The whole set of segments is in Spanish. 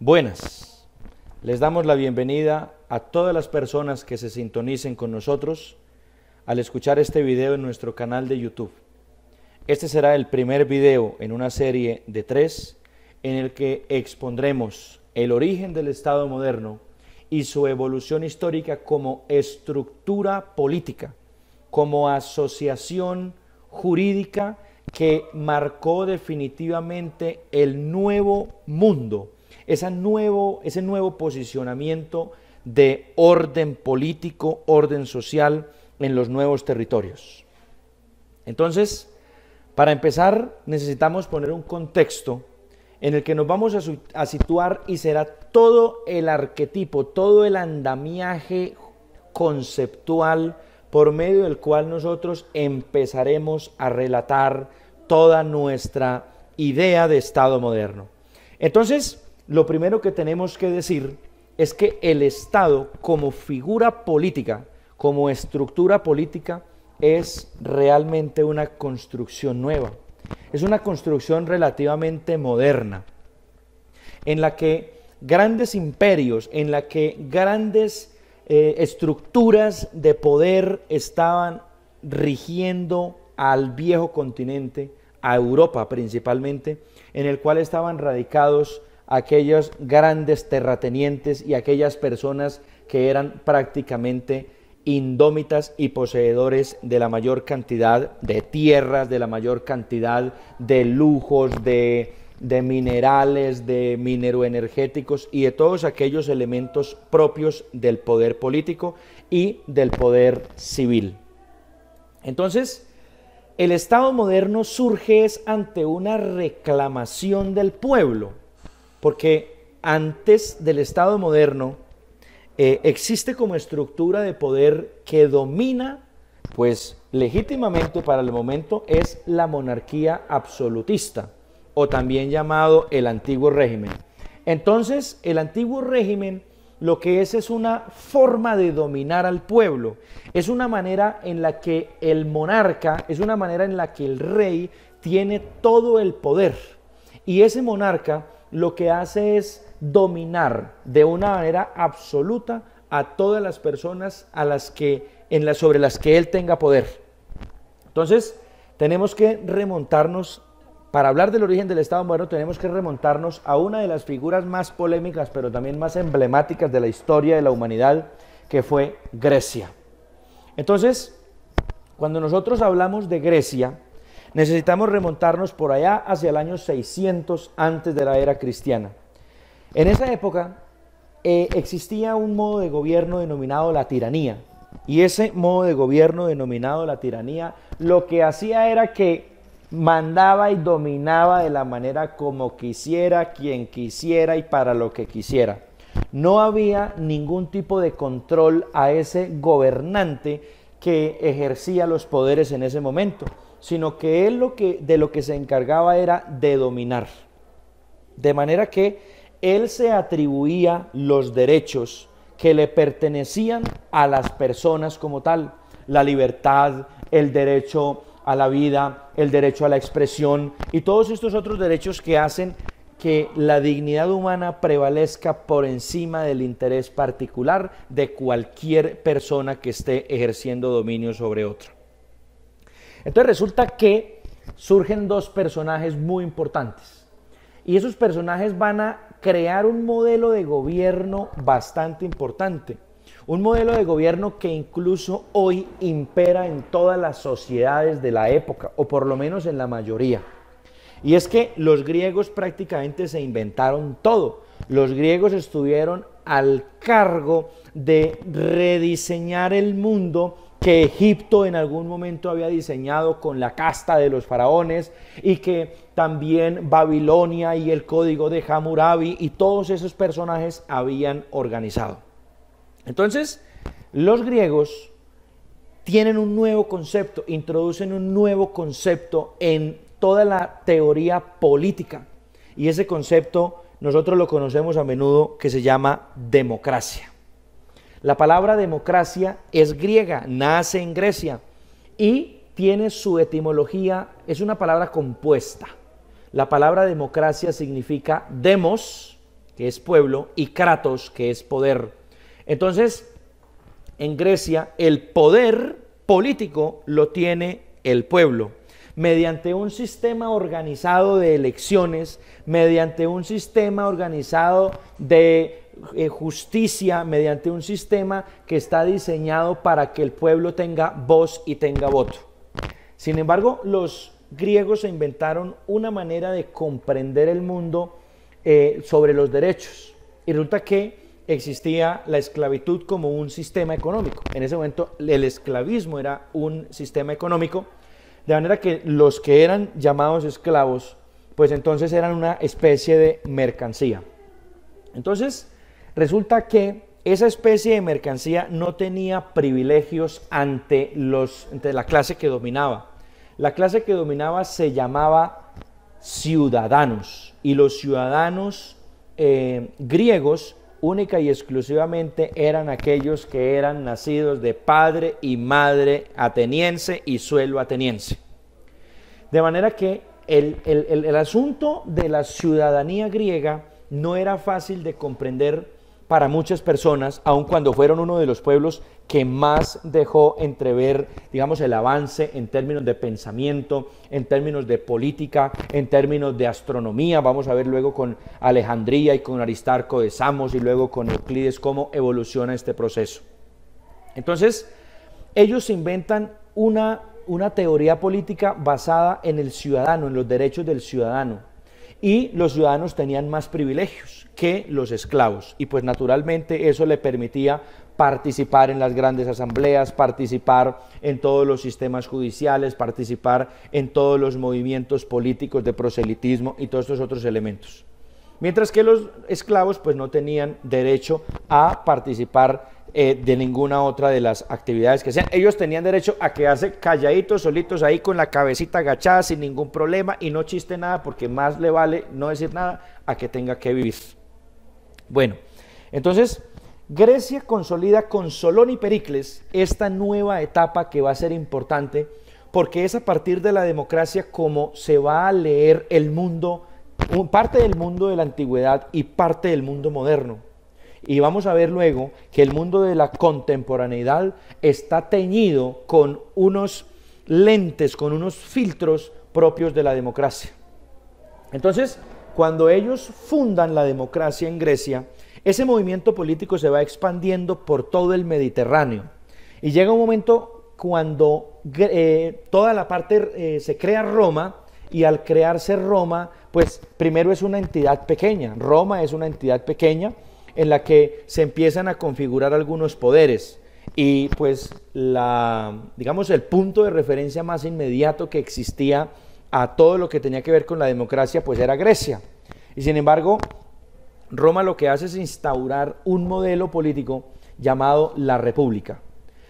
Buenas, les damos la bienvenida a todas las personas que se sintonicen con nosotros al escuchar este video en nuestro canal de YouTube. Este será el primer video en una serie de 3 en el que expondremos el origen del Estado moderno y su evolución histórica como estructura política, como asociación jurídica que marcó definitivamente el nuevo mundo, ese nuevo posicionamiento de orden político, orden social en los nuevos territorios. Entonces, para empezar, necesitamos poner un contexto en el que nos vamos a situar y será todo el arquetipo, todo el andamiaje conceptual por medio del cual nosotros empezaremos a relatar toda nuestra idea de Estado moderno. Entonces, lo primero que tenemos que decir es que el Estado como figura política, como estructura política, es realmente una construcción nueva. Es una construcción relativamente moderna, en la que grandes imperios, en la que grandes estructuras de poder estaban rigiendo al viejo continente, a Europa principalmente, en el cual estaban radicados aquellos grandes terratenientes y aquellas personas que eran prácticamente indómitas y poseedores de la mayor cantidad de tierras, de la mayor cantidad de lujos, de minerales, de mineroenergéticos y de todos aquellos elementos propios del poder político y del poder civil. Entonces, el Estado moderno surge ante una reclamación del pueblo, porque antes del Estado moderno existe como estructura de poder que domina, pues legítimamente para el momento es la monarquía absolutista, o también llamado el antiguo régimen. Entonces, el antiguo régimen lo que es una forma de dominar al pueblo, es una manera en la que el monarca, es una manera en la que el rey tiene todo el poder, y ese monarca lo que hace es dominar de una manera absoluta a todas las personas sobre las que él tenga poder. Entonces, tenemos que remontarnos. Para hablar del origen del Estado moderno tenemos que remontarnos a una de las figuras más polémicas, pero también más emblemáticas de la historia de la humanidad, que fue Grecia. Entonces, cuando nosotros hablamos de Grecia, necesitamos remontarnos por allá hacia el año 600 antes de la era cristiana. En esa época existía un modo de gobierno denominado la tiranía, y ese modo de gobierno denominado la tiranía lo que hacía era que mandaba y dominaba de la manera como quisiera, quien quisiera y para lo que quisiera. No había ningún tipo de control a ese gobernante que ejercía los poderes en ese momento, sino que él de lo que se encargaba era de dominar. De manera que él se atribuía los derechos que le pertenecían a las personas como tal: la libertad, el derecho a la vida, el derecho a la expresión y todos estos otros derechos que hacen que la dignidad humana prevalezca por encima del interés particular de cualquier persona que esté ejerciendo dominio sobre otra. Entonces resulta que surgen dos personajes muy importantes, y esos personajes van a crear un modelo de gobierno bastante importante. Un modelo de gobierno que incluso hoy impera en todas las sociedades de la época, o por lo menos en la mayoría. Y es que los griegos prácticamente se inventaron todo. Los griegos estuvieron al cargo de rediseñar el mundo que Egipto en algún momento había diseñado con la casta de los faraones, y que también Babilonia y el código de Hammurabi y todos esos personajes habían organizado. Entonces, los griegos tienen un nuevo concepto, introducen un nuevo concepto en toda la teoría política, y ese concepto nosotros lo conocemos a menudo, que se llama democracia. La palabra democracia es griega, nace en Grecia y tiene su etimología, es una palabra compuesta. La palabra democracia significa demos, que es pueblo, y kratos, que es poder. Entonces, en Grecia, el poder político lo tiene el pueblo, mediante un sistema organizado de elecciones, mediante un sistema organizado de justicia, mediante un sistema que está diseñado para que el pueblo tenga voz y tenga voto. Sin embargo, los griegos se inventaron una manera de comprender el mundo sobre los derechos, y resulta que existía la esclavitud como un sistema económico. En ese momento el esclavismo era un sistema económico, de manera que los que eran llamados esclavos, pues entonces eran una especie de mercancía. Entonces resulta que esa especie de mercancía no tenía privilegios ante la clase que dominaba. La clase que dominaba se llamaba ciudadanos, y los ciudadanos griegos única y exclusivamente eran aquellos que eran nacidos de padre y madre ateniense y suelo ateniense. De manera que el asunto de la ciudadanía griega no era fácil de comprender para muchas personas, aun cuando fueron uno de los pueblos que más dejó entrever, digamos, el avance en términos de pensamiento, en términos de política, en términos de astronomía. Vamos a ver luego con Alejandría y con Aristarco de Samos y luego con Euclides cómo evoluciona este proceso. Entonces, ellos inventan una teoría política basada en el ciudadano, en los derechos del ciudadano. Y los ciudadanos tenían más privilegios que los esclavos, y pues naturalmente eso le permitía participar en las grandes asambleas, participar en todos los sistemas judiciales, participar en todos los movimientos políticos de proselitismo y todos estos otros elementos. Mientras que los esclavos pues no tenían derecho a participar de ninguna otra de las actividades que sean. Ellos tenían derecho a quedarse calladitos, solitos ahí con la cabecita agachada sin ningún problema y no chiste nada, porque más le vale no decir nada a que tenga que vivir. Bueno, entonces Grecia consolida con Solón y Pericles esta nueva etapa que va a ser importante, porque es a partir de la democracia como se va a leer el mundo, parte del mundo de la antigüedad y parte del mundo moderno. Y vamos a ver luego que el mundo de la contemporaneidad está teñido con unos lentes, con unos filtros propios de la democracia. Entonces, cuando ellos fundan la democracia en Grecia, ese movimiento político se va expandiendo por todo el Mediterráneo. Y llega un momento cuando toda la parte se crea Roma, y al crearse Roma, pues primero es una entidad pequeña. Roma es una entidad pequeña en la que se empiezan a configurar algunos poderes, y pues digamos el punto de referencia más inmediato que existía a todo lo que tenía que ver con la democracia pues era Grecia. Y sin embargo, Roma lo que hace es instaurar un modelo político llamado la República.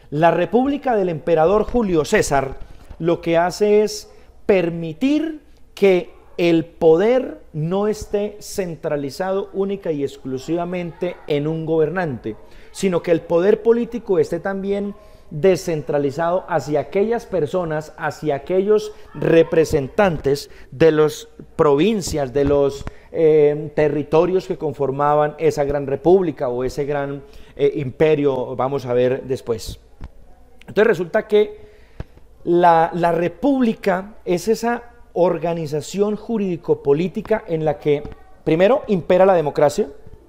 La República del emperador Julio César lo que hace es permitir que el poder no esté centralizado única y exclusivamente en un gobernante, sino que el poder político esté también descentralizado hacia aquellas personas, hacia aquellos representantes de las provincias, de los territorios que conformaban esa gran república o ese gran imperio, vamos a ver después. Entonces resulta que la república es esa organización jurídico-política en la que primero impera la democracia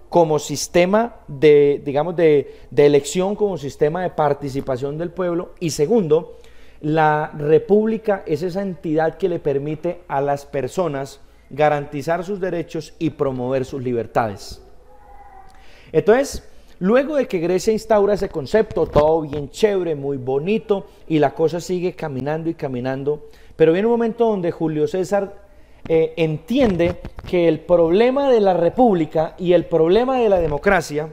como sistema de, digamos, de elección, como sistema de participación del pueblo, y segundo, la república es esa entidad que le permite a las personas garantizar sus derechos y promover sus libertades. Entonces, luego de que Grecia instaura ese concepto, todo bien chévere, muy bonito, y la cosa sigue caminando y caminando, pero viene un momento donde Julio César entiende que el problema de la república y el problema de la democracia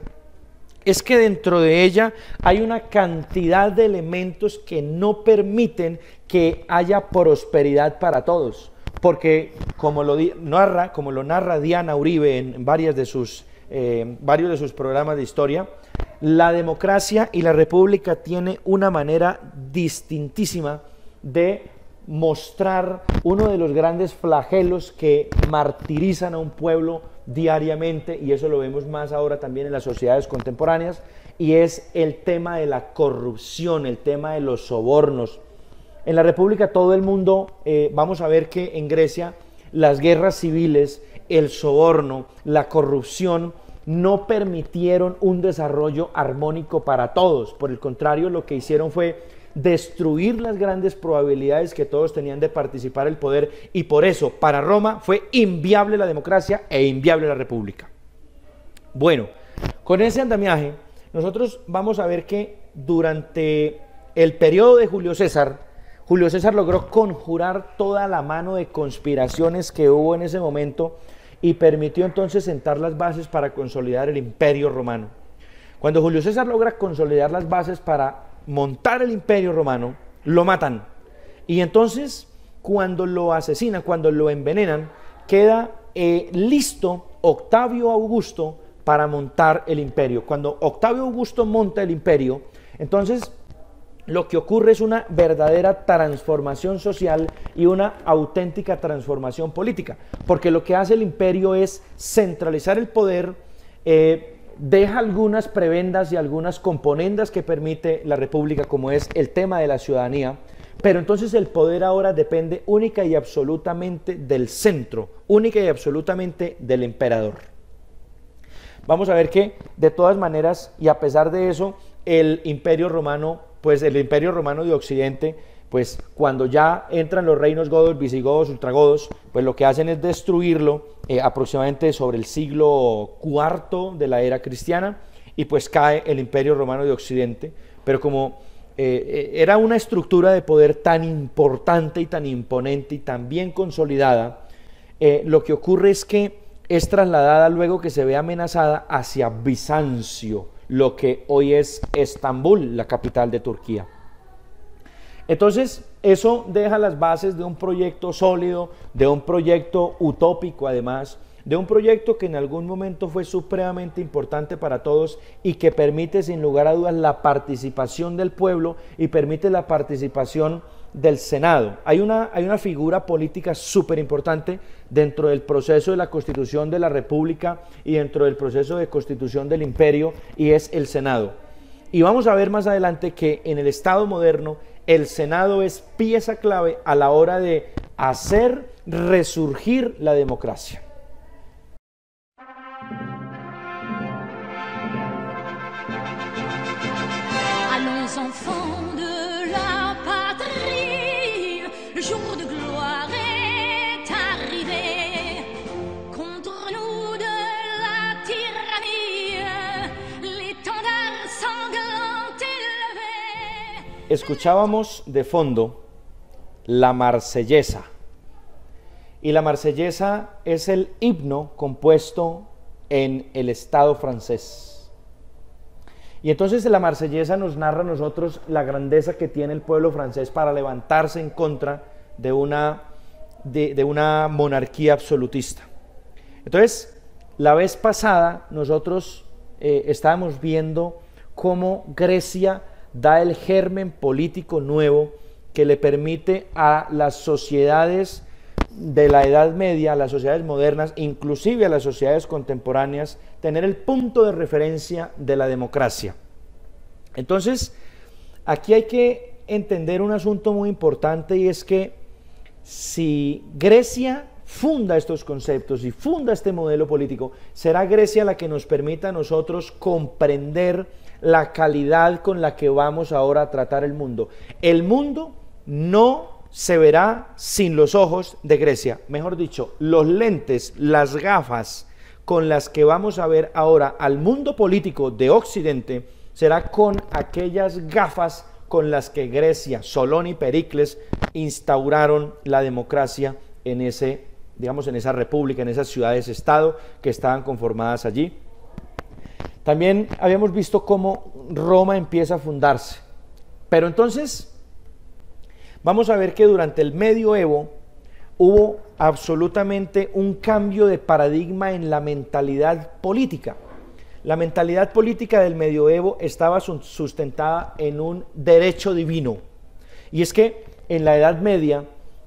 es que dentro de ella hay una cantidad de elementos que no permiten que haya prosperidad para todos, porque como lo narra Diana Uribe en varios de sus programas de historia, la democracia y la república tiene una manera distintísima de mostrar uno de los grandes flagelos que martirizan a un pueblo diariamente, y eso lo vemos más ahora también en las sociedades contemporáneas, y es el tema de la corrupción, el tema de los sobornos. En la República todo el mundo, vamos a ver que en Grecia las guerras civiles, el soborno, la corrupción no permitieron un desarrollo armónico para todos. Por el contrario, lo que hicieron fue destruir las grandes probabilidades que todos tenían de participar en el poder, y por eso para Roma fue inviable la democracia e inviable la república. Bueno, con ese andamiaje nosotros vamos a ver que durante el periodo de Julio César logró conjurar toda la mano de conspiraciones que hubo en ese momento y permitió entonces sentar las bases para consolidar el Imperio Romano. Cuando Julio César logra consolidar las bases para montar el Imperio Romano, lo matan. Y entonces, cuando lo asesinan, cuando lo envenenan, queda listo Octavio Augusto para montar el imperio. Cuando Octavio Augusto monta el imperio, entonces lo que ocurre es una verdadera transformación social y una auténtica transformación política, porque lo que hace el imperio es centralizar el poder, deja algunas prebendas y algunas componendas que permite la república, como es el tema de la ciudadanía, pero entonces el poder ahora depende única y absolutamente del centro, única y absolutamente del emperador. Vamos a ver que de todas maneras, y a pesar de eso, el Imperio Romano, pues el Imperio Romano de Occidente, pues cuando ya entran los reinos godos, visigodos, ultragodos, pues lo que hacen es destruirlo aproximadamente sobre el siglo IV de la era cristiana, y pues cae el Imperio Romano de Occidente. Pero como era una estructura de poder tan importante y tan imponente y tan bien consolidada, lo que ocurre es que es trasladada luego, que se ve amenazada, hacia Bizancio, lo que hoy es Estambul, la capital de Turquía. Entonces, eso deja las bases de un proyecto sólido, de un proyecto utópico además, de un proyecto que en algún momento fue supremamente importante para todos y que permite sin lugar a dudas la participación del pueblo y permite la participación del Senado. Hay una figura política súper importante dentro del proceso de la constitución de la República y dentro del proceso de constitución del imperio, y es el Senado. Y vamos a ver más adelante que en el Estado moderno el Senado es pieza clave a la hora de hacer resurgir la democracia. Allons enfants de la patrie, le jour de gloire est arrivé. Contre nous de la tyrannie, l'étendard sanglant élevé. Escuchábamos de fondo la Marsellesa. Y la Marsellesa es el himno compuesto en el Estado francés. Y entonces la Marsellesa nos narra a nosotros la grandeza que tiene el pueblo francés para levantarse en contra de una monarquía absolutista. Entonces, la vez pasada nosotros estábamos viendo cómo Grecia da el germen político nuevo que le permite a las sociedades de la Edad Media, a las sociedades modernas, inclusive a las sociedades contemporáneas, tener el punto de referencia de la democracia. Entonces, aquí hay que entender un asunto muy importante, y es que si Grecia funda estos conceptos y funda este modelo político, será Grecia la que nos permita a nosotros comprender la calidad con la que vamos ahora a tratar el mundo. El mundo no se verá sin los ojos de Grecia. Mejor dicho, los lentes, las gafas con las que vamos a ver ahora al mundo político de Occidente, será con aquellas gafas con las que Grecia, Solón y Pericles instauraron la democracia en en esa república, en esas ciudades-estado que estaban conformadas allí. También habíamos visto cómo Roma empieza a fundarse. Pero entonces vamos a ver que durante el medioevo hubo absolutamente un cambio de paradigma en la mentalidad política. La mentalidad política del medioevo estaba sustentada en un derecho divino. Y es que en la Edad Media,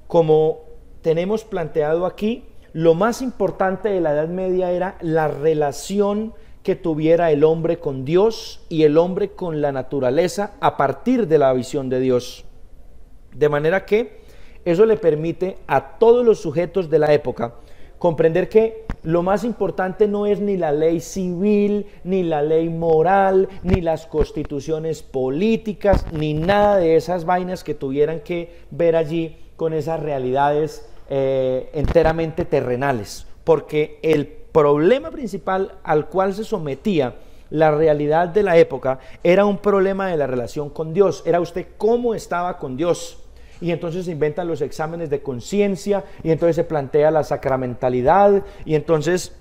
como tenemos planteado aquí, lo más importante de la Edad Media era la relación que tuviera el hombre con Dios y el hombre con la naturaleza a partir de la visión de Dios. De manera que eso le permite a todos los sujetos de la época comprender que lo más importante no es ni la ley civil, ni la ley moral, ni las constituciones políticas, ni nada de esas vainas que tuvieran que ver allí con esas realidades enteramente terrenales, porque el problema principal al cual se sometía la realidad de la época era un problema de la relación con Dios. Era usted cómo estaba con Dios. Y entonces se inventan los exámenes de conciencia, y entonces se plantea la sacramentalidad, y entonces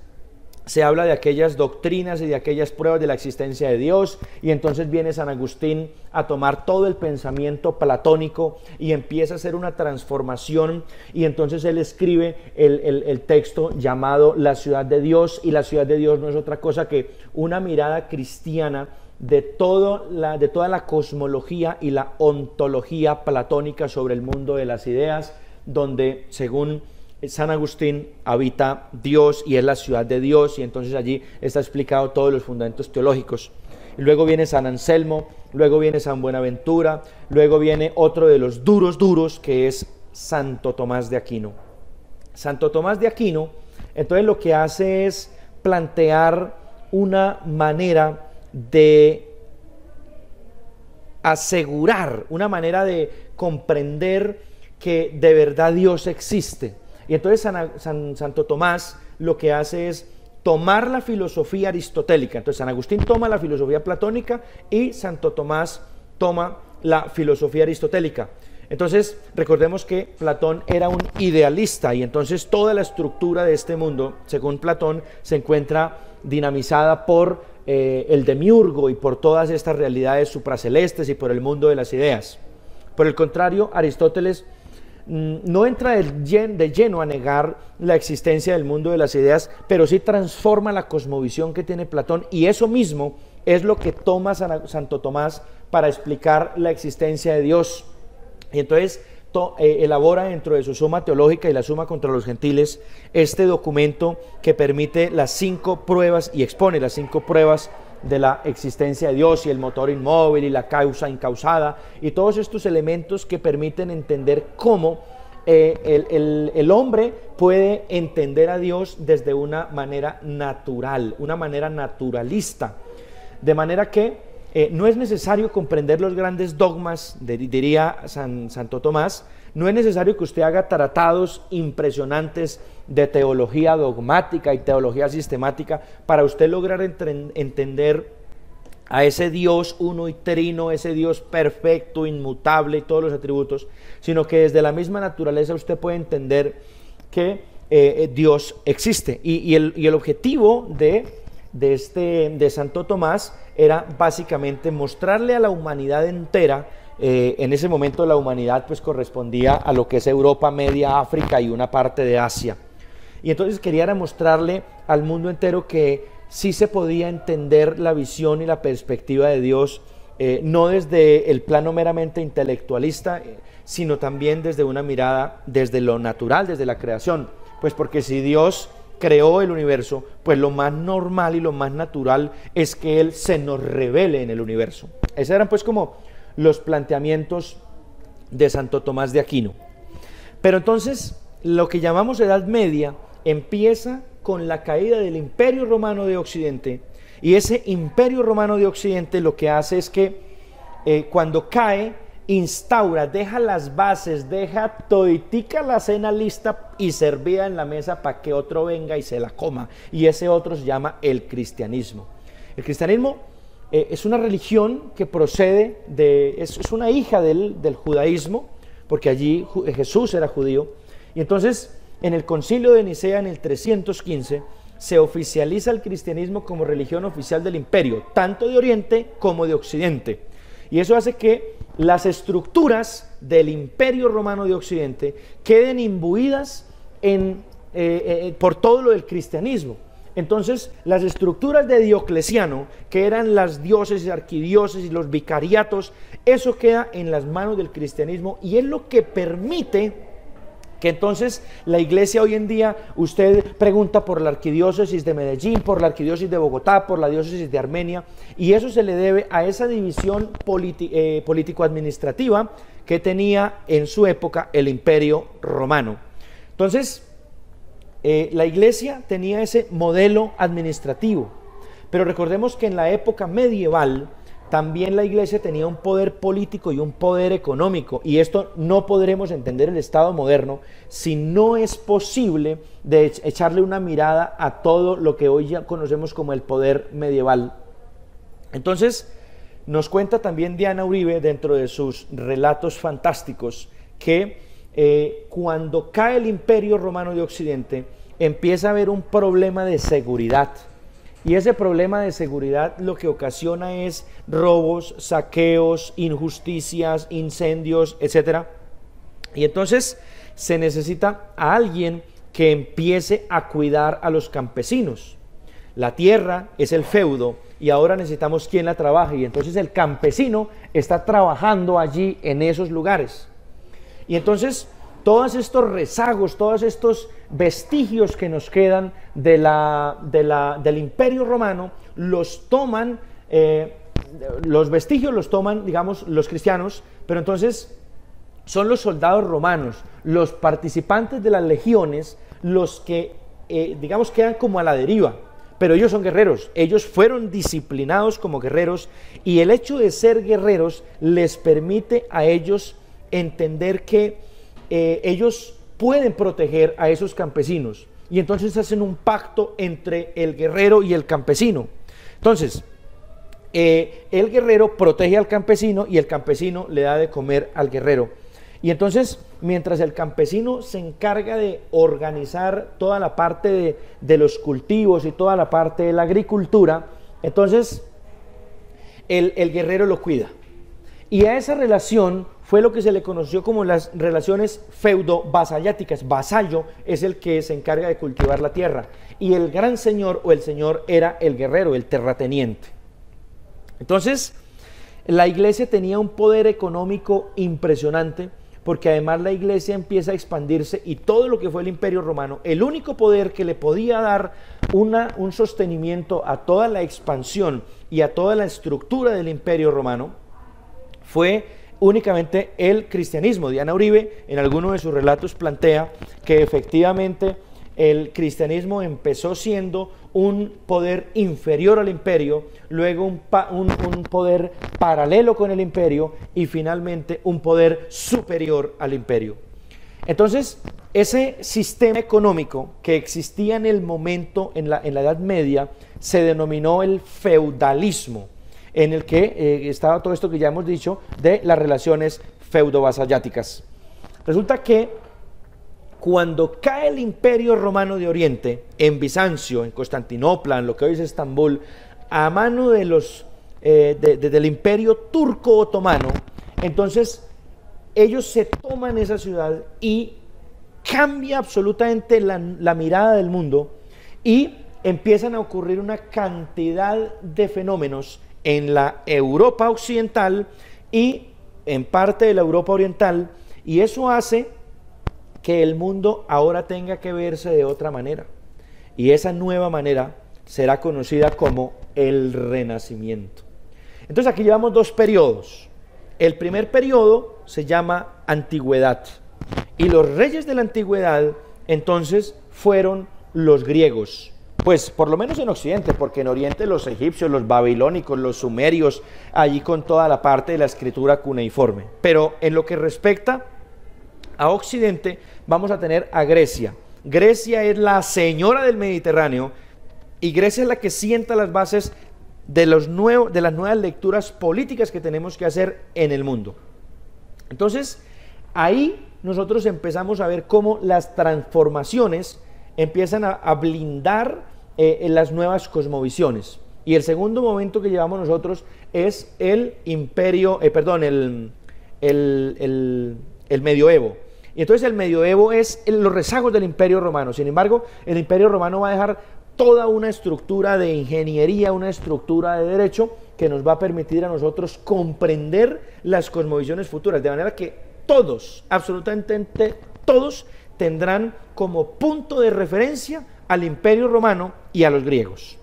se habla de aquellas doctrinas y de aquellas pruebas de la existencia de Dios, y entonces viene San Agustín a tomar todo el pensamiento platónico y empieza a hacer una transformación, y entonces él escribe el texto llamado La ciudad de Dios, y la ciudad de Dios no es otra cosa que una mirada cristiana de toda la cosmología y la ontología platónica sobre el mundo de las ideas, donde según San Agustín habita Dios y es la ciudad de Dios, y entonces allí está explicado todos los fundamentos teológicos. Y luego viene San Anselmo, luego viene San Buenaventura, luego viene otro de los duros que es Santo Tomás de Aquino. Santo Tomás de Aquino entonces lo que hace es plantear una manera de asegurar, una manera de comprender que de verdad Dios existe. Y entonces Santo Tomás lo que hace es tomar la filosofía aristotélica. Entonces San Agustín toma la filosofía platónica y Santo Tomás toma la filosofía aristotélica. Entonces recordemos que Platón era un idealista, y entonces toda la estructura de este mundo, según Platón, se encuentra dinamizada por el demiurgo y por todas estas realidades supracelestes y por el mundo de las ideas. Por el contrario, Aristóteles no entra de lleno a negar la existencia del mundo de las ideas, pero sí transforma la cosmovisión que tiene Platón, y eso mismo es lo que toma Santo Tomás para explicar la existencia de Dios. Y entonces elabora dentro de su Suma Teológica y la Suma contra los Gentiles este documento que permite las 5 pruebas y expone las 5 pruebas de la existencia de Dios, y el motor inmóvil y la causa incausada, y todos estos elementos que permiten entender cómo el hombre puede entender a Dios desde una manera natural, una manera naturalista, de manera que no es necesario comprender los grandes dogmas, diría Santo Tomás. No es necesario que usted haga tratados impresionantes de teología dogmática y teología sistemática para usted lograr entender a ese Dios uno y trino, ese Dios perfecto, inmutable y todos los atributos, sino que desde la misma naturaleza usted puede entender que Dios existe. Y el objetivo de Santo Tomás era básicamente mostrarle a la humanidad entera. En ese momento la humanidad pues correspondía a lo que es Europa, Media, África y una parte de Asia, y entonces quería mostrarle al mundo entero que sí se podía entender la visión y la perspectiva de Dios, no desde el plano meramente intelectualista, sino también desde una mirada desde lo natural, desde la creación, pues porque si Dios creó el universo, pues lo más normal y lo más natural es que Él se nos revele en el universo. Esos eran pues como los planteamientos de Santo Tomás de Aquino. Pero entonces lo que llamamos Edad Media empieza con la caída del Imperio Romano de Occidente, y ese Imperio Romano de Occidente lo que hace es que cuando cae, instaura, deja las bases, deja toditica la cena lista y servida en la mesa para que otro venga y se la coma, y ese otro se llama el cristianismo. El cristianismo es una religión que procede es una hija del judaísmo, porque allí Jesús era judío, y entonces en el concilio de Nicea en el 315 se oficializa el cristianismo como religión oficial del imperio, tanto de Oriente como de Occidente, y eso hace que las estructuras del Imperio Romano de Occidente queden imbuidas por todo lo del cristianismo. Entonces las estructuras de Diocleciano, que eran las diócesis, arquidiócesis, los vicariatos, eso queda en las manos del cristianismo, y es lo que permite Que entonces la iglesia hoy en día, usted pregunta por la arquidiócesis de Medellín, por la arquidiócesis de Bogotá, por la diócesis de Armenia, y eso se le debe a esa división político-administrativa que tenía en su época el Imperio Romano. Entonces, la iglesia tenía ese modelo administrativo, pero recordemos que en la época medieval también la iglesia tenía un poder político y un poder económico, y esto no podremos entender el Estado moderno si no es posible de echarle una mirada a todo lo que hoy ya conocemos como el poder medieval. Entonces, nos cuenta también Diana Uribe, dentro de sus relatos fantásticos, que cuando cae el Imperio Romano de Occidente, empieza a haber un problema de seguridad. Y ese problema de seguridad lo que ocasiona es robos, saqueos, injusticias, incendios, etc. Y entonces se necesita a alguien que empiece a cuidar a los campesinos. La tierra es el feudo y ahora necesitamos quien la trabaje. Y entonces el campesino está trabajando allí en esos lugares. Y entonces todos estos rezagos, todos estos vestigios que nos quedan del Imperio Romano, los toman, los vestigios los toman, digamos, los cristianos, pero entonces son los soldados romanos, los participantes de las legiones, los que, digamos, quedan como a la deriva, pero ellos son guerreros, ellos fueron disciplinados como guerreros, y el hecho de ser guerreros les permite a ellos entender que ellos pueden proteger a esos campesinos, y entonces hacen un pacto entre el guerrero y el campesino. Entonces, el guerrero protege al campesino y el campesino le da de comer al guerrero. Y entonces, mientras el campesino se encarga de organizar toda la parte de los cultivos y toda la parte de la agricultura, entonces el guerrero lo cuida. Y a esa relación fue lo que se le conoció como las relaciones feudo-vasalláticas. Vasallo es el que se encarga de cultivar la tierra, y el gran señor o el señor era el guerrero, el terrateniente. Entonces, la iglesia tenía un poder económico impresionante, porque además la iglesia empieza a expandirse, y todo lo que fue el Imperio Romano, el único poder que le podía dar un sostenimiento a toda la expansión y a toda la estructura del Imperio Romano fue únicamente el cristianismo. Diana Uribe en alguno de sus relatos plantea que efectivamente el cristianismo empezó siendo un poder inferior al imperio, luego un poder paralelo con el imperio, y finalmente un poder superior al imperio. Entonces, ese sistema económico que existía en el momento, en la Edad Media, se denominó el feudalismo, en el que estaba todo esto que ya hemos dicho de las relaciones feudo-vasalláticas. Resulta que cuando cae el Imperio Romano de Oriente, en Bizancio, en Constantinopla, en lo que hoy es Estambul, a mano de del Imperio Turco Otomano, entonces ellos se toman esa ciudad y cambia absolutamente la mirada del mundo, y empiezan a ocurrir una cantidad de fenómenos en la Europa occidental y en parte de la Europa oriental, y eso hace que el mundo ahora tenga que verse de otra manera, y esa nueva manera será conocida como el Renacimiento. Entonces aquí llevamos dos periodos. El primer periodo se llama Antigüedad, y los reyes de la Antigüedad entonces fueron los griegos. Pues por lo menos en Occidente, porque en Oriente los egipcios, los babilónicos, los sumerios, allí con toda la parte de la escritura cuneiforme. Pero en lo que respecta a Occidente, vamos a tener a Grecia. Grecia es la señora del Mediterráneo, y Grecia es la que sienta las bases de las nuevas lecturas políticas que tenemos que hacer en el mundo. Entonces, ahí nosotros empezamos a ver cómo las transformaciones empiezan a blindar en las nuevas cosmovisiones. Y el segundo momento que llevamos nosotros es el medioevo. Y entonces el medioevo es los rezagos del Imperio Romano. Sin embargo, el Imperio Romano va a dejar toda una estructura de ingeniería, una estructura de derecho que nos va a permitir a nosotros comprender las cosmovisiones futuras, de manera que todos, absolutamente todos, tendrán como punto de referencia al Imperio Romano y a los griegos.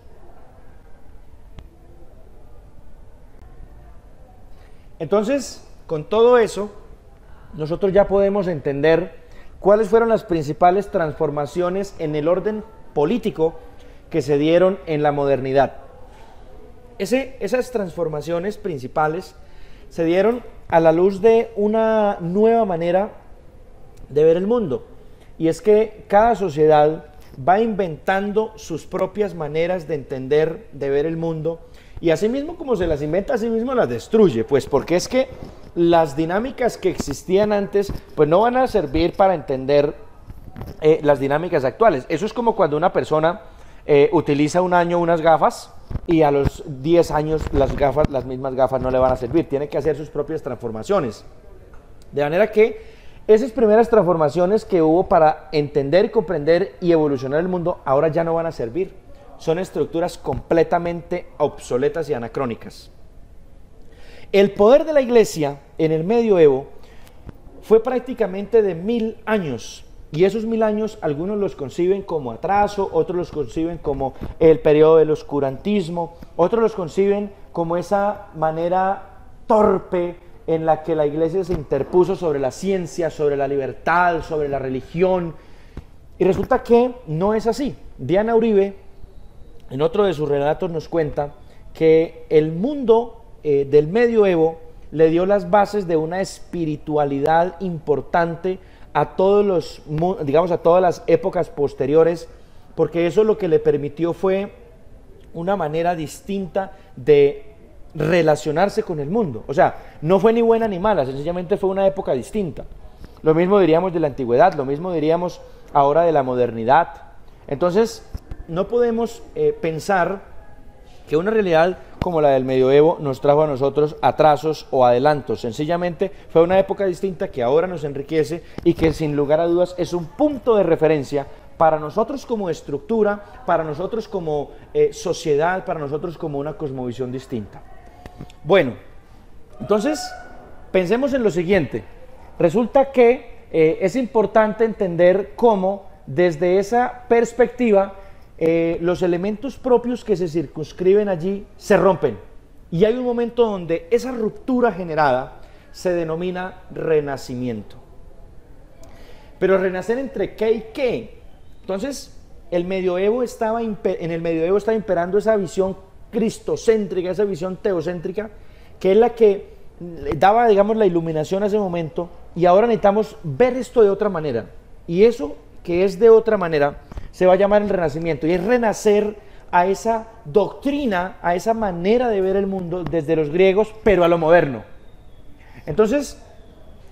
Entonces, con todo eso, nosotros ya podemos entender cuáles fueron las principales transformaciones en el orden político que se dieron en la modernidad. Esas transformaciones principales se dieron a la luz de una nueva manera de ver el mundo. Y es que cada sociedad va inventando sus propias maneras de entender, de ver el mundo. Y así mismo como se las inventa, así mismo las destruye. Pues porque es que las dinámicas que existían antes, pues no van a servir para entender las dinámicas actuales. Eso es como cuando una persona utiliza un año unas gafas y a los 10 años las mismas gafas no le van a servir. Tiene que hacer sus propias transformaciones. De manera que esas primeras transformaciones que hubo para entender, comprender y evolucionar el mundo, ahora ya no van a servir. Son estructuras completamente obsoletas y anacrónicas. El poder de la Iglesia en el medioevo fue prácticamente de 1000 años. Y esos 1000 años, algunos los conciben como atraso, otros los conciben como el periodo del oscurantismo, otros los conciben como esa manera torpe en la que la Iglesia se interpuso sobre la ciencia, sobre la libertad, sobre la religión. Y resulta que no es así. Diana Uribe, en otro de sus relatos, nos cuenta que el mundo del medioevo le dio las bases de una espiritualidad importante a todas las épocas posteriores, porque eso lo que le permitió fue una manera distinta de relacionarse con el mundo. O sea, no fue ni buena ni mala, sencillamente fue una época distinta. Lo mismo diríamos de la antigüedad, lo mismo diríamos ahora de la modernidad. Entonces, no podemos pensar que una realidad como la del medioevo nos trajo a nosotros atrasos o adelantos. Sencillamente fue una época distinta que ahora nos enriquece y que sin lugar a dudas es un punto de referencia para nosotros como estructura, para nosotros como sociedad, para nosotros como una cosmovisión distinta. Bueno, entonces pensemos en lo siguiente. Resulta que es importante entender cómo desde esa perspectiva los elementos propios que se circunscriben allí se rompen. Y hay un momento donde esa ruptura generada se denomina renacimiento. Pero renacer entre qué y qué. Entonces, en el medioevo estaba imperando esa visión cristocéntrica, esa visión teocéntrica, que es la que daba, digamos, la iluminación a ese momento. Y ahora necesitamos ver esto de otra manera. Y eso que es de otra manera se va a llamar el renacimiento, y es renacer a esa doctrina, a esa manera de ver el mundo desde los griegos, pero a lo moderno. Entonces,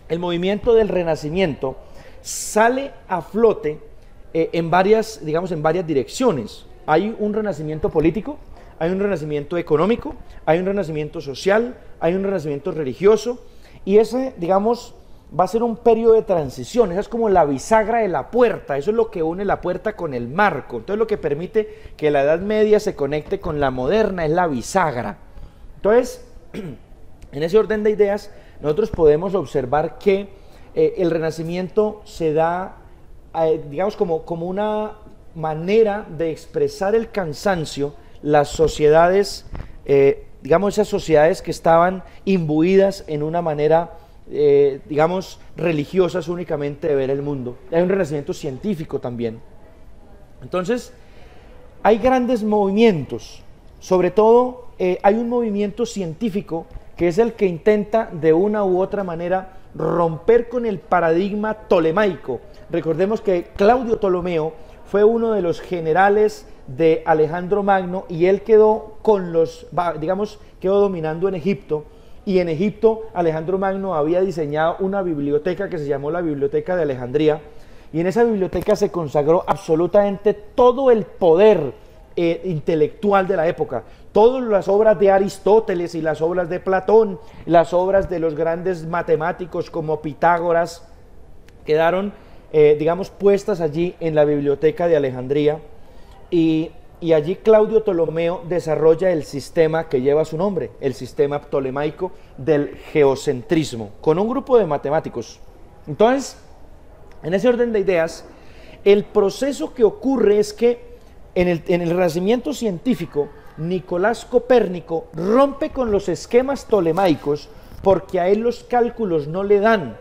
el movimiento del renacimiento sale a flote en varias direcciones. Hay un renacimiento político, hay un renacimiento económico, hay un renacimiento social, hay un renacimiento religioso, y ese, digamos, va a ser un periodo de transición. Esa es como la bisagra de la puerta, eso es lo que une la puerta con el marco. Entonces lo que permite que la Edad Media se conecte con la moderna es la bisagra. Entonces, en ese orden de ideas, nosotros podemos observar que el Renacimiento se da, digamos, como una manera de expresar el cansancio, las sociedades, digamos, esas sociedades que estaban imbuidas en una manera digamos, religiosas únicamente de ver el mundo. Hay un renacimiento científico también. Entonces, hay grandes movimientos, sobre todo hay un movimiento científico que es el que intenta de una u otra manera romper con el paradigma tolemaico. Recordemos que Claudio Ptolomeo fue uno de los generales de Alejandro Magno y él quedó quedó dominando en Egipto. Y en Egipto Alejandro Magno había diseñado una biblioteca que se llamó la Biblioteca de Alejandría, y en esa biblioteca se consagró absolutamente todo el poder intelectual de la época. Todas las obras de Aristóteles y las obras de Platón, las obras de los grandes matemáticos como Pitágoras, quedaron, digamos, puestas allí en la Biblioteca de Alejandría, y allí Claudio Ptolomeo desarrolla el sistema que lleva su nombre, el sistema ptolemaico del geocentrismo, con un grupo de matemáticos. Entonces, En ese orden de ideas, el proceso que ocurre es que en el Renacimiento científico, Nicolás Copérnico rompe con los esquemas ptolemaicos porque a él los cálculos no le dan.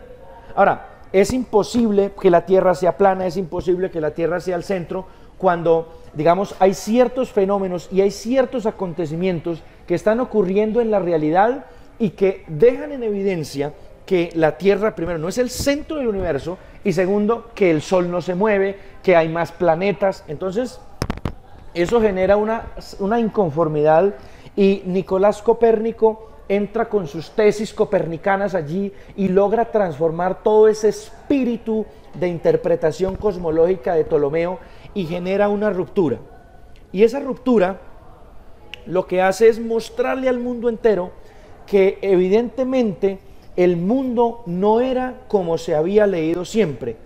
Ahora, es imposible que la Tierra sea plana, es imposible que la Tierra sea el centro, cuando, digamos, hay ciertos fenómenos y hay ciertos acontecimientos que están ocurriendo en la realidad y que dejan en evidencia que la Tierra, primero, no es el centro del universo, y segundo, que el Sol no se mueve, que hay más planetas. Entonces, eso genera una inconformidad, y Nicolás Copérnico entra con sus tesis copernicanas allí y logra transformar todo ese espíritu de interpretación cosmológica de Ptolomeo y genera una ruptura. Y esa ruptura lo que hace es mostrarle al mundo entero que evidentemente el mundo no era como se había leído siempre.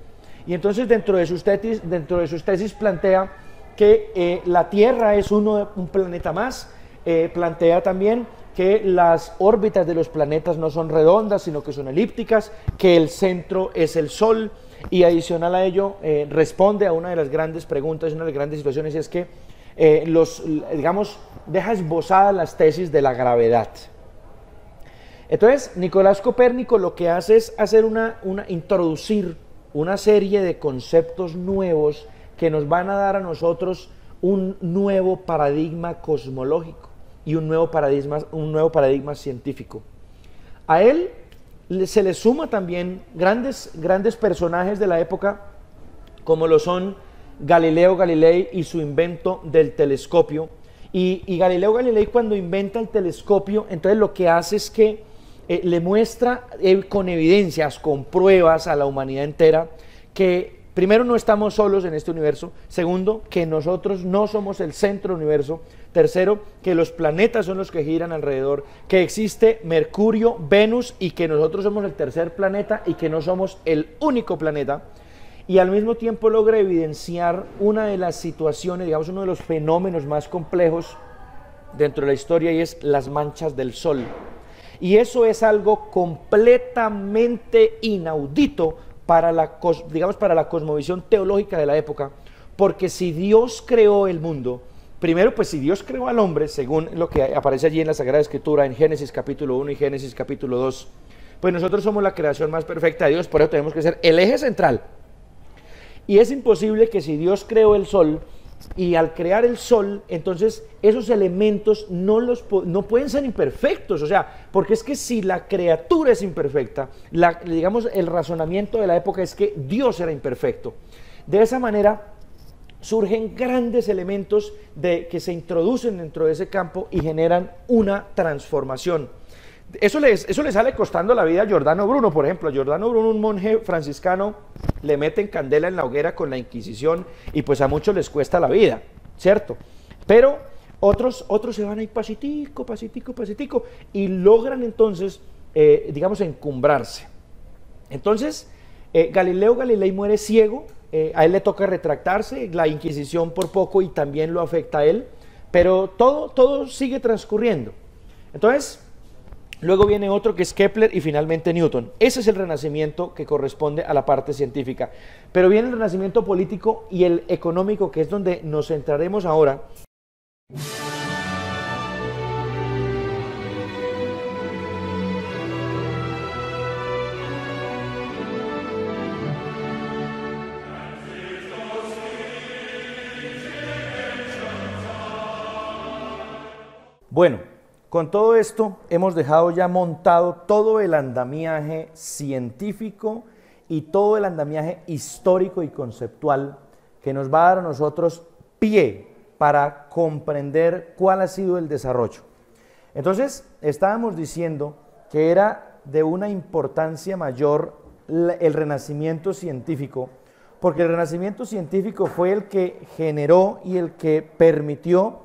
Y entonces dentro de sus tesis plantea que la Tierra es un planeta más, plantea también que las órbitas de los planetas no son redondas, sino que son elípticas, que el centro es el Sol, y adicional a ello responde a una de las grandes preguntas, una de las grandes situaciones, y es que digamos, deja esbozadas las tesis de la gravedad. Entonces, Nicolás Copérnico lo que hace es introducir una serie de conceptos nuevos que nos van a dar a nosotros un nuevo paradigma cosmológico y un nuevo paradigma científico. A él se le suma también grandes personajes de la época, como lo son Galileo Galilei y su invento del telescopio. Y Galileo Galilei, cuando inventa el telescopio, entonces lo que hace es que le muestra con evidencias, con pruebas a la humanidad entera, que primero no estamos solos en este universo, segundo, que nosotros no somos el centro del universo, tercero, que los planetas son los que giran alrededor, que existe Mercurio, Venus, y que nosotros somos el tercer planeta y que no somos el único planeta. Y al mismo tiempo logra evidenciar una de las situaciones, digamos, uno de los fenómenos más complejos dentro de la historia, y es las manchas del Sol. Y eso es algo completamente inaudito para la cosmovisión teológica de la época, porque si Dios creó el mundo, primero, pues si Dios creó al hombre, según lo que aparece allí en la Sagrada Escritura, en Génesis capítulo 1 y Génesis capítulo 2, pues nosotros somos la creación más perfecta de Dios, por eso tenemos que ser el eje central. Y es imposible que si Dios creó el Sol, y al crear el Sol, entonces esos elementos no pueden ser imperfectos, o sea, porque es que si la criatura es imperfecta, digamos, el razonamiento de la época es que Dios era imperfecto. De esa manera surgen grandes elementos que se introducen dentro de ese campo y generan una transformación. Eso le sale costando la vida a Giordano Bruno, por ejemplo. A Giordano Bruno, un monje franciscano, le meten candela en la hoguera con la Inquisición, y pues a muchos les cuesta la vida, ¿cierto? Pero otros se van ahí pasitico, y logran entonces, digamos, encumbrarse. Entonces, Galileo Galilei muere ciego, a él le toca retractarse, la Inquisición por poco y también lo afecta a él, pero todo sigue transcurriendo. Entonces, luego viene otro que es Kepler y finalmente Newton. Ese es el renacimiento que corresponde a la parte científica. Pero viene el renacimiento político y el económico, que es donde nos centraremos ahora. Bueno, con todo esto hemos dejado ya montado todo el andamiaje científico y todo el andamiaje histórico y conceptual que nos va a dar a nosotros pie para comprender cuál ha sido el desarrollo. Entonces, estábamos diciendo que era de una importancia mayor el renacimiento científico, porque el renacimiento científico fue el que generó y el que permitió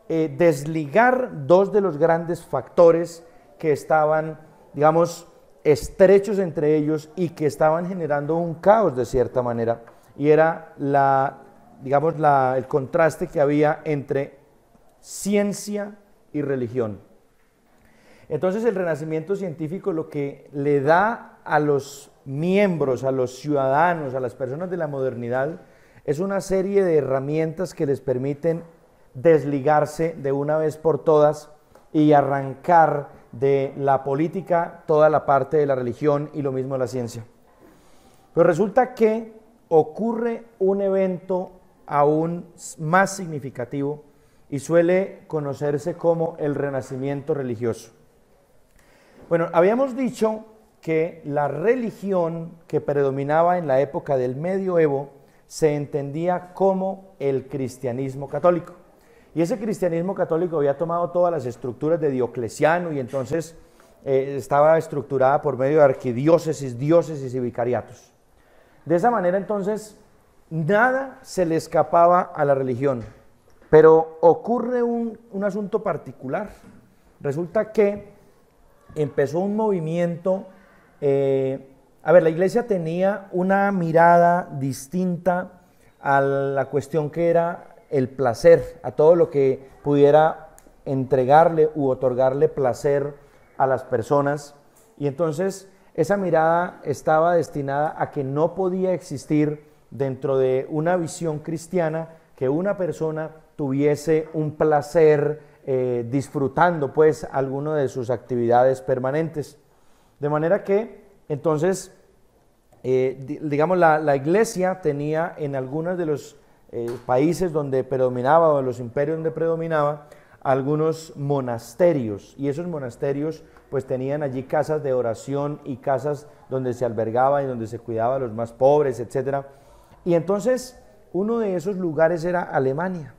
desligar dos de los grandes factores que estaban, digamos, estrechos entre ellos y que estaban generando un caos de cierta manera, y era el contraste que había entre ciencia y religión. Entonces el renacimiento científico lo que le da a los miembros, a los ciudadanos, a las personas de la modernidad, es una serie de herramientas que les permiten desligarse de una vez por todas y arrancar de la política toda la parte de la religión y lo mismo la ciencia. Pero resulta que ocurre un evento aún más significativo y suele conocerse como el renacimiento religioso. Bueno, habíamos dicho que la religión que predominaba en la época del medioevo se entendía como el cristianismo católico. Y ese cristianismo católico había tomado todas las estructuras de Diocleciano y entonces estaba estructurada por medio de arquidiócesis, diócesis y vicariatos. De esa manera entonces nada se le escapaba a la religión, pero ocurre un asunto particular. Resulta que empezó un movimiento, la iglesia tenía una mirada distinta a la cuestión que era el placer, a todo lo que pudiera entregarle u otorgarle placer a las personas, y entonces esa mirada estaba destinada a que no podía existir dentro de una visión cristiana que una persona tuviese un placer disfrutando pues alguna de sus actividades permanentes. De manera que entonces, digamos, la iglesia tenía en algunos de los países donde predominaba o en los imperios donde predominaba algunos monasterios, y esos monasterios pues tenían allí casas de oración y casas donde se albergaba y donde se cuidaba a los más pobres, etcétera. Y entonces uno de esos lugares era Alemania,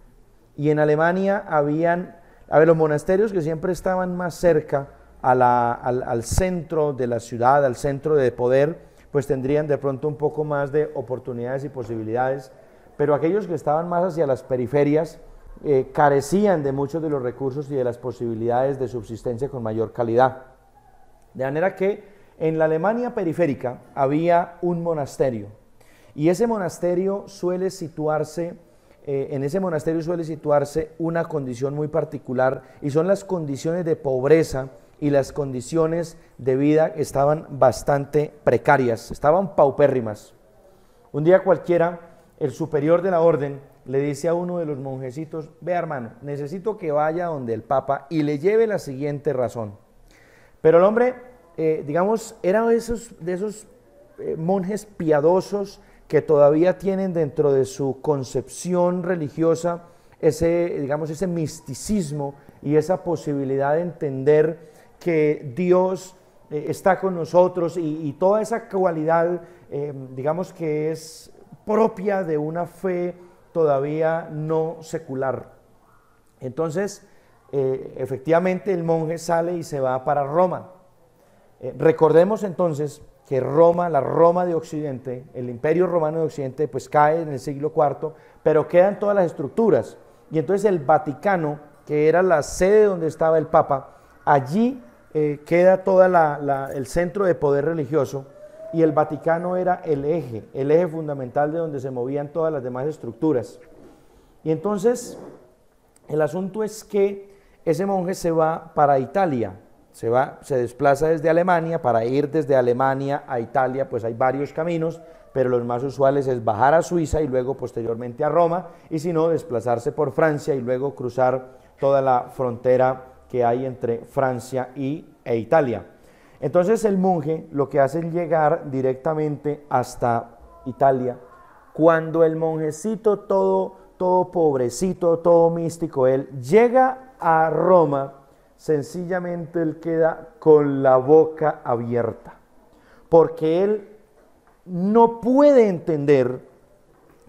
y en Alemania habían, los monasterios que siempre estaban más cerca al centro de la ciudad, al centro de poder, pues tendrían de pronto un poco más de oportunidades y posibilidades, pero aquellos que estaban más hacia las periferias carecían de muchos de los recursos y de las posibilidades de subsistencia con mayor calidad. De manera que en la Alemania periférica había un monasterio, y ese monasterio suele situarse, en ese monasterio suele situarse una condición muy particular, y son las condiciones de pobreza y las condiciones de vida estaban bastante precarias, estaban paupérrimas. Un día cualquiera, el superior de la orden le dice a uno de los monjecitos: vea, hermano, necesito que vaya donde el Papa y le lleve la siguiente razón. Pero el hombre, digamos, era de esos monjes piadosos que todavía tienen dentro de su concepción religiosa ese misticismo y esa posibilidad de entender que Dios está con nosotros y toda esa cualidad, digamos, que es propia de una fe todavía no secular. Entonces, efectivamente el monje sale y se va para Roma. Recordemos entonces que Roma, la Roma de Occidente, el Imperio Romano de Occidente, pues cae en el siglo IV, pero quedan todas las estructuras. Y entonces el Vaticano, que era la sede donde estaba el Papa, allí queda todo el centro de poder religioso, y el Vaticano era el eje fundamental de donde se movían todas las demás estructuras. Y entonces el asunto es que ese monje se va para Italia, se desplaza desde Alemania. Para ir desde Alemania a Italia pues hay varios caminos, pero los más usuales es bajar a Suiza y luego posteriormente a Roma, y si no, desplazarse por Francia y luego cruzar toda la frontera que hay entre Francia e Italia. Entonces el monje lo que hace es llegar directamente hasta Italia. Cuando el monjecito todo pobrecito, todo místico, él llega a Roma, sencillamente él queda con la boca abierta, porque él no puede entender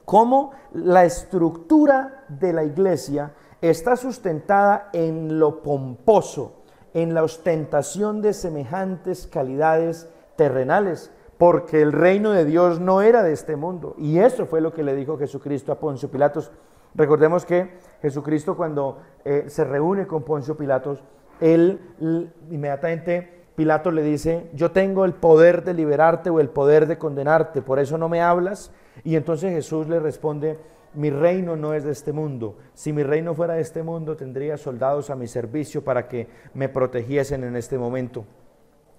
cómo la estructura de la iglesia está sustentada en lo pomposo, en la ostentación de semejantes calidades terrenales, porque el reino de Dios no era de este mundo. Y eso fue lo que le dijo Jesucristo a Poncio Pilatos. Recordemos que Jesucristo, cuando se reúne con Poncio Pilatos, inmediatamente Pilato le dice: yo tengo el poder de liberarte o el poder de condenarte, por eso no me hablas. Y entonces Jesús le responde: mi reino no es de este mundo. Si mi reino fuera de este mundo, tendría soldados a mi servicio para que me protegiesen en este momento.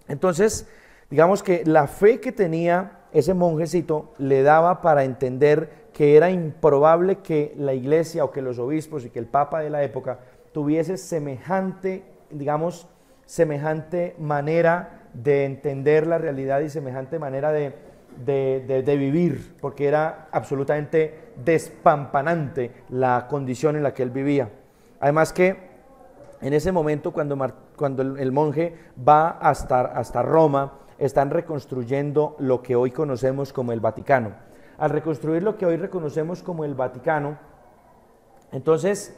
Entonces, Digamos que la fe que tenía ese monjecito le daba para entender que era improbable que la iglesia o que los obispos y que el papa de la época tuviese semejante, digamos, semejante manera de entender la realidad y semejante manera de vivir, porque era absolutamente despampanante la condición en la que él vivía. Además que en ese momento cuando el monje va hasta Roma, están reconstruyendo lo que hoy conocemos como el Vaticano. Al reconstruir lo que hoy reconocemos como el Vaticano, entonces,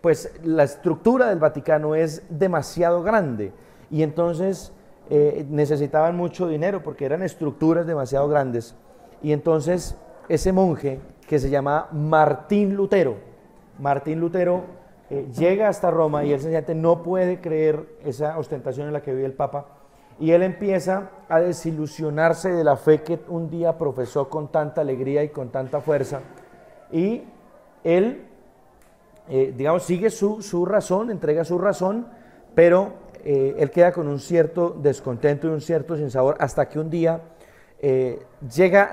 pues la estructura del Vaticano es demasiado grande y entonces necesitaban mucho dinero porque eran estructuras demasiado grandes. Y entonces ese monje que se llamaba Martín Lutero llega hasta Roma y él sencillamente no puede creer esa ostentación en la que vive el Papa. Y él empieza a desilusionarse de la fe que un día profesó con tanta alegría y con tanta fuerza. Y él, digamos, sigue su razón, entrega su razón, pero él queda con un cierto descontento y un cierto sinsabor hasta que un día llega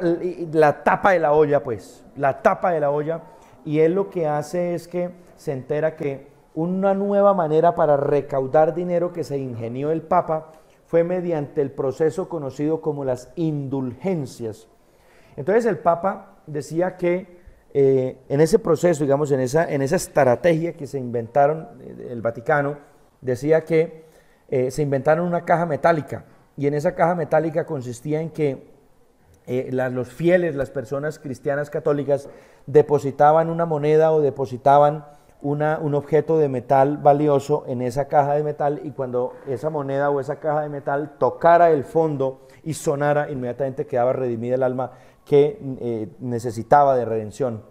la tapa de la olla, y él lo que hace es que se entera que una nueva manera para recaudar dinero que se ingenió el Papa fue mediante el proceso conocido como las indulgencias. Entonces el Papa decía que en ese proceso, digamos, en esa estrategia que se inventaron el Vaticano, decía que se inventaron una caja metálica, y en esa caja metálica consistía en que los fieles, las personas cristianas católicas, depositaban una moneda o depositaban un objeto de metal valioso en esa caja de metal, y cuando esa moneda o esa caja de metal tocara el fondo y sonara, inmediatamente quedaba redimida el alma que necesitaba de redención.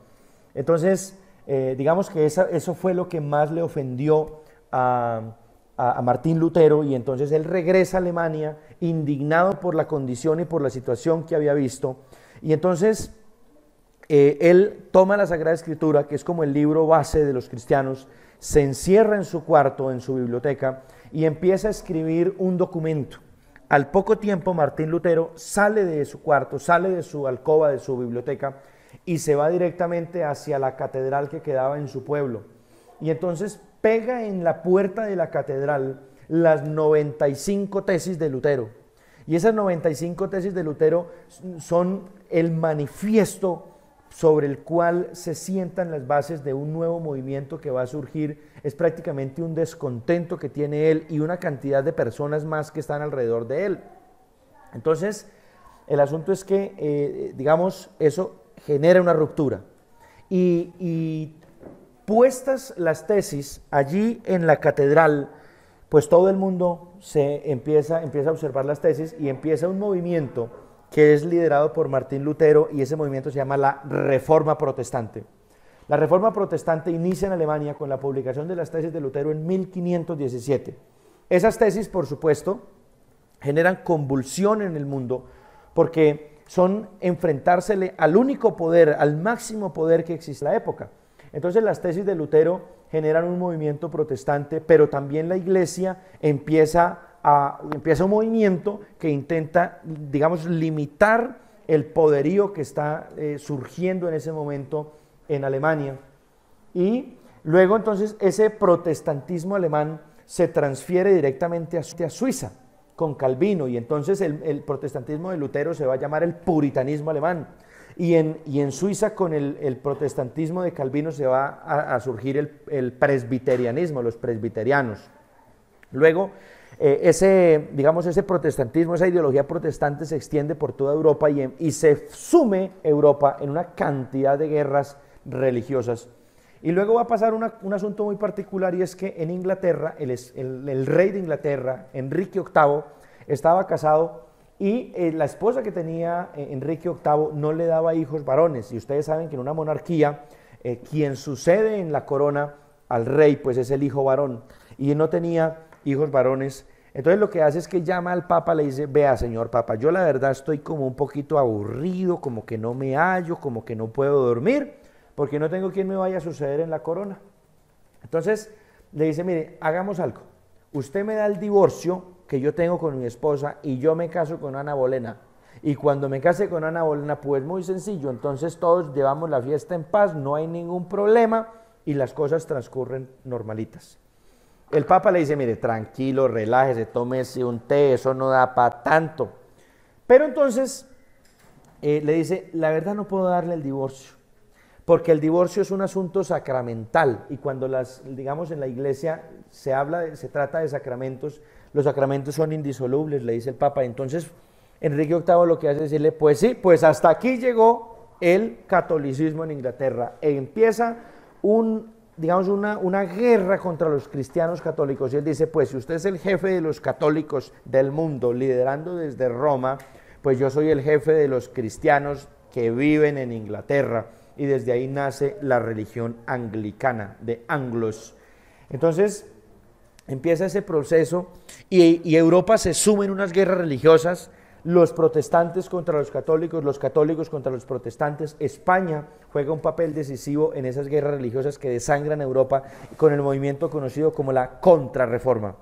Entonces, digamos que eso fue lo que más le ofendió a Martín Lutero, y entonces él regresa a Alemania indignado por la condición y por la situación que había visto, y entonces él toma la Sagrada Escritura, que es como el libro base de los cristianos, se encierra en su cuarto, en su biblioteca, y empieza a escribir un documento. Al poco tiempo Martín Lutero sale de su cuarto, sale de su alcoba, de su biblioteca, y se va directamente hacia la catedral que quedaba en su pueblo. Y entonces pega en la puerta de la catedral las 95 tesis de Lutero. Y esas 95 tesis de Lutero son el manifiesto sobre el cual se sientan las bases de un nuevo movimiento que va a surgir. Es prácticamente un descontento que tiene él y una cantidad de personas más que están alrededor de él. Entonces, el asunto es que, digamos, eso genera una ruptura. Y puestas las tesis allí en la catedral, pues todo el mundo empieza a observar las tesis, y empieza un movimiento que es liderado por Martín Lutero, y ese movimiento se llama la Reforma Protestante. La Reforma Protestante inicia en Alemania con la publicación de las tesis de Lutero en 1517. Esas tesis, por supuesto, generan convulsión en el mundo, porque son enfrentársele al único poder, al máximo poder que existe en la época. Entonces las tesis de Lutero generan un movimiento protestante, pero también la Iglesia empieza un movimiento que intenta, digamos, limitar el poderío que está surgiendo en ese momento en Alemania. Y luego entonces ese protestantismo alemán se transfiere directamente a Suiza con Calvino, y entonces el protestantismo de Lutero se va a llamar el puritanismo alemán. Y en Suiza con el protestantismo de Calvino se va a surgir el presbiterianismo, los presbiterianos. Luego ese protestantismo, esa ideología protestante se extiende por toda Europa y se sume Europa en una cantidad de guerras religiosas. Y luego va a pasar un asunto muy particular, y es que en Inglaterra, el rey de Inglaterra, Enrique VIII, estaba casado, y la esposa que tenía Enrique VIII no le daba hijos varones, y ustedes saben que en una monarquía quien sucede en la corona al rey pues es el hijo varón, y no tenía hijos varones. Entonces lo que hace es que llama al Papa, le dice: vea, señor Papa, yo la verdad estoy como un poquito aburrido, como que no me hallo, como que no puedo dormir, porque no tengo quien me vaya a suceder en la corona. Entonces le dice: mire, hagamos algo, usted me da el divorcio que yo tengo con mi esposa y yo me caso con Ana Bolena. Y cuando me case con Ana Bolena, pues muy sencillo, entonces todos llevamos la fiesta en paz, no hay ningún problema y las cosas transcurren normalitas. El Papa le dice, mire, tranquilo, relájese, tómese un té, eso no da para tanto. Pero entonces le dice, la verdad no puedo darle el divorcio, porque el divorcio es un asunto sacramental y cuando digamos en la iglesia se trata de sacramentos, los sacramentos son indisolubles, le dice el Papa. Entonces Enrique VIII lo que hace es decirle, pues sí, pues hasta aquí llegó el catolicismo en Inglaterra. Empieza una guerra contra los cristianos católicos. Y él dice, pues si usted es el jefe de los católicos del mundo, liderando desde Roma, pues yo soy el jefe de los cristianos que viven en Inglaterra. Y desde ahí nace la religión anglicana, de Anglos. Entonces empieza ese proceso y Europa se suma en unas guerras religiosas, los protestantes contra los católicos contra los protestantes. España juega un papel decisivo en esas guerras religiosas que desangran Europa con el movimiento conocido como la Contrarreforma.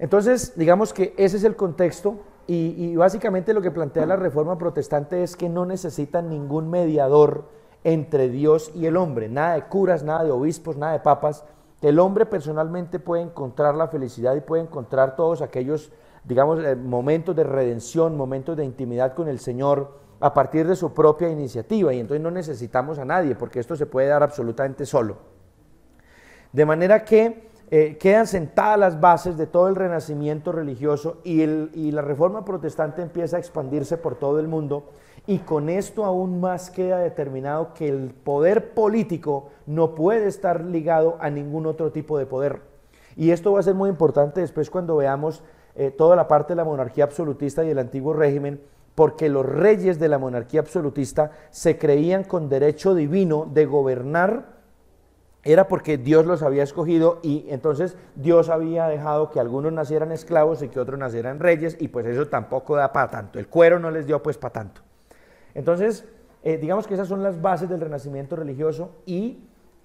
Entonces, digamos que ese es el contexto y básicamente lo que plantea la Reforma Protestante es que no necesitan ningún mediador entre Dios y el hombre, nada de curas, nada de obispos, nada de papas, que el hombre personalmente puede encontrar la felicidad y puede encontrar todos aquellos, digamos, momentos de redención, momentos de intimidad con el Señor a partir de su propia iniciativa, y entonces no necesitamos a nadie porque esto se puede dar absolutamente solo. De manera que quedan sentadas las bases de todo el renacimiento religioso y la Reforma Protestante empieza a expandirse por todo el mundo, y con esto aún más queda determinado que el poder político no puede estar ligado a ningún otro tipo de poder. Y esto va a ser muy importante después cuando veamos toda la parte de la monarquía absolutista y el antiguo régimen, porque los reyes de la monarquía absolutista se creían con derecho divino de gobernar, era porque Dios los había escogido y entonces Dios había dejado que algunos nacieran esclavos y que otros nacieran reyes, y pues eso tampoco da para tanto, el cuero no les dio pues para tanto. Entonces, digamos que esas son las bases del renacimiento religioso y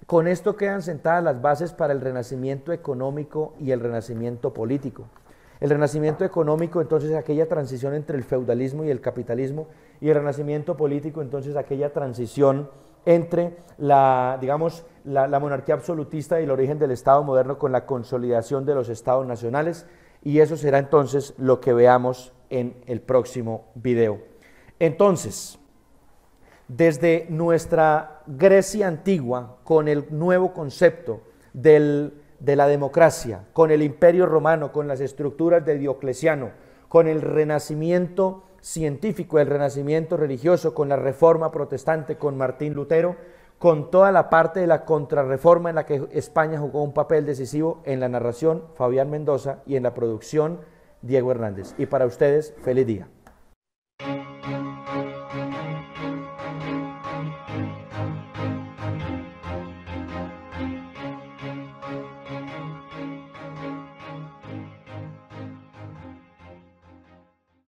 con esto quedan sentadas las bases para el renacimiento económico y el renacimiento político. El renacimiento económico, entonces, aquella transición entre el feudalismo y el capitalismo, y el renacimiento político, entonces, aquella transición entre la monarquía absolutista y el origen del Estado moderno con la consolidación de los estados nacionales, y eso será entonces lo que veamos en el próximo video. Entonces, desde nuestra Grecia antigua, con el nuevo concepto de la democracia, con el Imperio Romano, con las estructuras de Diocleciano, con el renacimiento científico, el renacimiento religioso, con la Reforma Protestante, con Martín Lutero, con toda la parte de la Contrarreforma en la que España jugó un papel decisivo, en la narración Fabián Mendoza y en la producción Diego Hernández. Y para ustedes, feliz día.